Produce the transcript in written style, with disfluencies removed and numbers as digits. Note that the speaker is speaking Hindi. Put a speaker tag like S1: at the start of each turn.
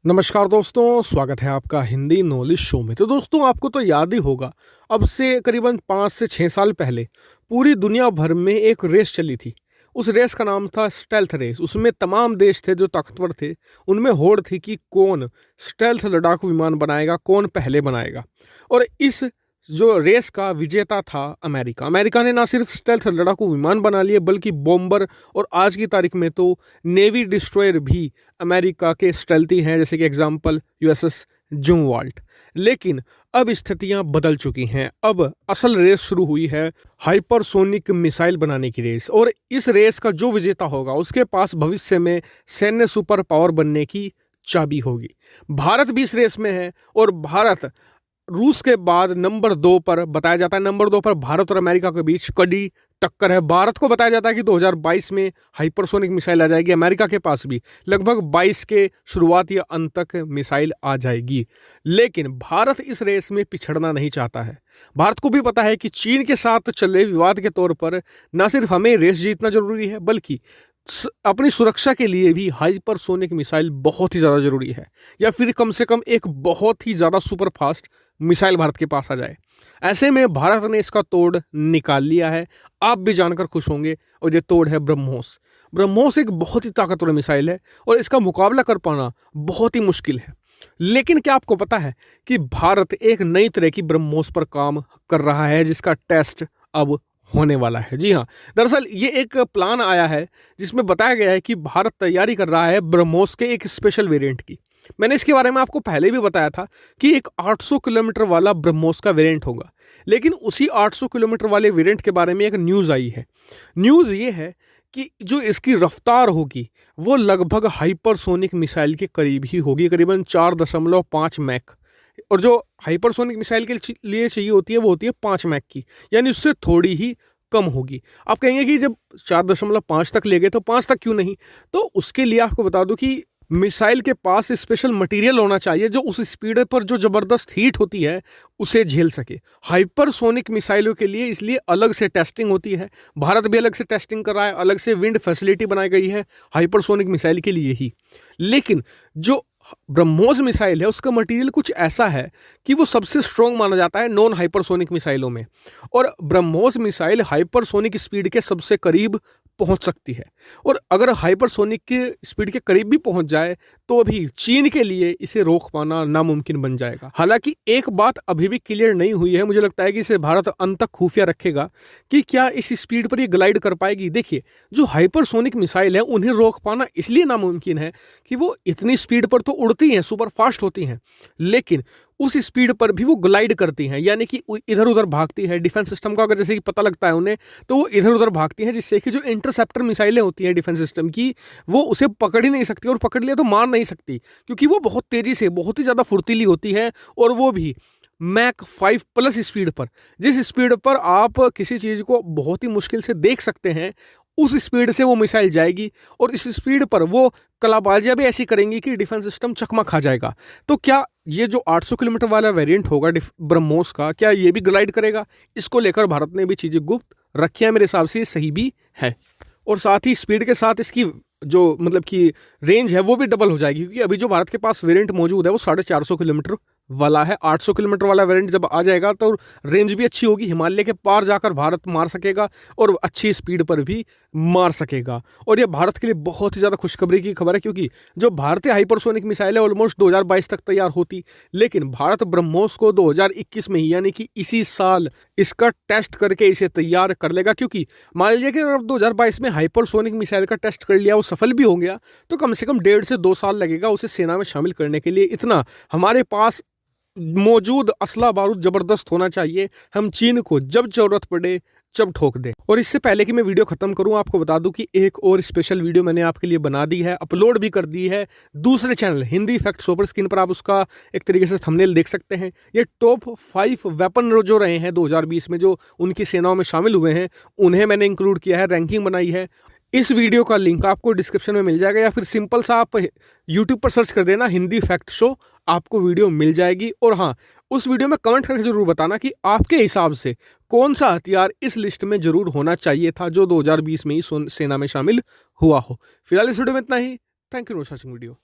S1: नमस्कार दोस्तों, स्वागत है आपका हिंदी नॉलेज शो में। तो दोस्तों, आपको तो याद ही होगा, अब से करीबन 5 से 6 साल पहले पूरी दुनिया भर में एक रेस चली थी। उस रेस का नाम था स्टेल्थ रेस। उसमें तमाम देश थे जो ताकतवर थे। उनमें होड़ थी कि कौन स्टेल्थ लड़ाकू विमान बनाएगा, कौन पहले बनाएगा। और इस जो रेस का विजेता था अमेरिका। अमेरिका ने ना सिर्फ स्टेल्थ लड़ाकू विमान बना लिए, बल्कि बॉम्बर और आज की तारीख में तो नेवी डिस्ट्रॉयर भी अमेरिका के स्टेल्थी हैं, जैसे कि एग्जांपल यूएसएस जुमवाल्ट। लेकिन अब स्थितियां बदल चुकी हैं। अब असल रेस शुरू हुई है, हाइपरसोनिक मिसाइल बनाने की रेस। और इस रेस का जो विजेता होगा उसके पास भविष्य में सैन्य सुपर पावर बनने की चाबी होगी। भारत भी इस रेस में है और भारत रूस के बाद नंबर 2 पर बताया जाता है। नंबर 2 पर भारत और अमेरिका के बीच कड़ी टक्कर है। भारत को बताया जाता है कि 2022 में हाइपरसोनिक मिसाइल आ जाएगी। अमेरिका के पास भी लगभग 22 के शुरुआत या अंत तक मिसाइल आ जाएगी। लेकिन भारत इस रेस में पिछड़ना नहीं चाहता है। भारत को भी पता है कि चीन के साथ चले विवाद के तौर पर न सिर्फ हमें रेस जीतना जरूरी है, बल्कि अपनी सुरक्षा के लिए भी हाइपरसोनिक मिसाइल बहुत ही ज़्यादा जरूरी है, या फिर कम से कम एक बहुत ही ज़्यादा सुपर फास्ट मिसाइल भारत के पास आ जाए। ऐसे में भारत ने इसका तोड़ निकाल लिया है। आप भी जानकर खुश होंगे। और ये तोड़ है ब्रह्मोस। ब्रह्मोस एक बहुत ही ताकतवर मिसाइल है और इसका मुकाबला कर पाना बहुत ही मुश्किल है। लेकिन क्या आपको पता है कि भारत एक नई तरह की ब्रह्मोस पर काम कर रहा है, जिसका टेस्ट अब होने वाला है। जी हाँ, दरअसल ये एक प्लान आया है जिसमें बताया गया है कि भारत तैयारी कर रहा है ब्रह्मोस के एक स्पेशल वेरिएंट की। मैंने इसके बारे में आपको पहले भी बताया था कि एक 800 किलोमीटर वाला ब्रह्मोस का वेरिएंट होगा। लेकिन उसी 800 किलोमीटर वाले वेरिएंट के बारे में एक न्यूज़ आई है। न्यूज़ ये है कि जो इसकी रफ्तार होगी वो लगभग हाइपरसोनिक मिसाइल के करीब ही होगी, करीबन 4.5 मैक। और जो हाइपरसोनिक मिसाइल के लिए चाहिए होती है वो होती है 5 मैक की, यानी उससे थोड़ी ही कम होगी। आप कहेंगे कि जब 4.5 तक ले गए तो 5 तक क्यों नहीं? तो उसके लिए आपको बता दूं कि मिसाइल के पास स्पेशल मटेरियल होना चाहिए जो उस स्पीड पर जो ज़बरदस्त हीट होती है उसे झेल सके। हाइपरसोनिक मिसाइलों के लिए इसलिए अलग से टेस्टिंग होती है। भारत भी अलग से टेस्टिंग कर रहा है, अलग से विंड फैसिलिटी बनाई गई है हाइपरसोनिक मिसाइल के लिए ही। लेकिन जो ब्रह्मोस मिसाइल है उसका मटेरियल कुछ ऐसा है कि वो सबसे स्ट्रॉन्ग माना जाता है नॉन हाइपरसोनिक मिसाइलों में। और ब्रह्मोस मिसाइल हाइपरसोनिक स्पीड के सबसे करीब पहुंच सकती है। और अगर हाइपरसोनिक के स्पीड के करीब भी पहुंच जाए तो भी चीन के लिए इसे रोक पाना नामुमकिन बन जाएगा। हालांकि एक बात अभी भी क्लियर नहीं हुई है, मुझे लगता है कि इसे भारत अंत तक खुफिया रखेगा कि क्या इस स्पीड पर ये ग्लाइड कर पाएगी। देखिए, जो हाइपरसोनिक मिसाइल है उन्हें रोक पाना इसलिए नामुमकिन है कि वो इतनी स्पीड पर तो उड़ती हैं, सुपर फास्ट होती हैं, लेकिन उस स्पीड पर भी वो ग्लाइड करती हैं, यानी कि इधर उधर भागती है। डिफेंस सिस्टम का अगर जैसे कि पता लगता है उन्हें तो वो इधर उधर भागती हैं, जिससे कि जो इंटरसेप्टर मिसाइलें होती हैं डिफेंस सिस्टम की वो उसे पकड़ ही नहीं सकती, और पकड़ लिया तो मार नहीं सकती, क्योंकि वो बहुत तेज़ी से बहुत ही ज़्यादा फुर्तीली होती है। और वो भी मैक 5 प्लस स्पीड पर, जिस स्पीड पर आप किसी चीज़ को बहुत ही मुश्किल से देख सकते हैं, उस स्पीड से वो मिसाइल जाएगी। और इस स्पीड पर वो कलाबाजियां भी ऐसी करेंगी कि डिफेंस सिस्टम चकमा खा जाएगा। तो क्या ये जो 800 किलोमीटर वाला वेरिएंट होगा ब्रह्मोस का, क्या ये भी ग्लाइड करेगा? इसको लेकर भारत ने भी चीज़ें गुप्त रखी है। मेरे हिसाब से ये सही भी है। और साथ ही स्पीड के साथ इसकी जो मतलब कि रेंज है वो भी डबल हो जाएगी, क्योंकि अभी जो भारत के पास वेरिएंट मौजूद है वो 450 किलोमीटर वाला है। 800 किलोमीटर वाला वेरिएंट जब आ जाएगा तो रेंज भी अच्छी होगी, हिमालय के पार जाकर भारत मार सकेगा और अच्छी स्पीड पर भी मार सकेगा। और ये भारत के लिए बहुत ही ज़्यादा खुशखबरी की खबर है, क्योंकि जो भारतीय हाइपरसोनिक मिसाइल है ऑलमोस्ट 2022 तक तैयार होती, लेकिन भारत ब्रह्मोस को 2021 में ही, यानी कि इसी साल इसका टेस्ट करके इसे तैयार कर लेगा। क्योंकि मान लीजिए कि अगर 2022 में हाइपरसोनिक मिसाइल का टेस्ट कर लिया, वो सफल भी हो गया, तो कम से कम 1.5 से 2 साल लगेगा उसे सेना में शामिल करने के लिए। इतना हमारे पास मौजूद असला बारूद जबरदस्त होना चाहिए, हम चीन को जब जरूरत पड़े जब ठोक दे। और इससे पहले कि मैं वीडियो खत्म करूं, आपको बता दूं कि एक और स्पेशल वीडियो मैंने आपके लिए बना दी है, अपलोड भी कर दी है दूसरे चैनल हिंदी फैक्ट शो पर। स्क्रीन पर आप उसका एक तरीके से थंबनेल देख सकते हैं। ये टॉप 5 वेपन जो रहे हैं 2020 में, जो उनकी सेनाओं में शामिल हुए हैं, उन्हें मैंने इंक्लूड किया है, रैंकिंग बनाई है। इस वीडियो का लिंक आपको डिस्क्रिप्शन में मिल जाएगा, या फिर सिंपल सा आप यूट्यूब पर सर्च कर देना हिंदी फैक्ट शो, आपको वीडियो मिल जाएगी। और हाँ, उस वीडियो में कमेंट करके जरूर बताना कि आपके हिसाब से कौन सा हथियार इस लिस्ट में जरूर होना चाहिए था जो 2020 में ही सेना में शामिल हुआ हो। फिलहाल इस वीडियो में इतना ही। Thank you for watching video.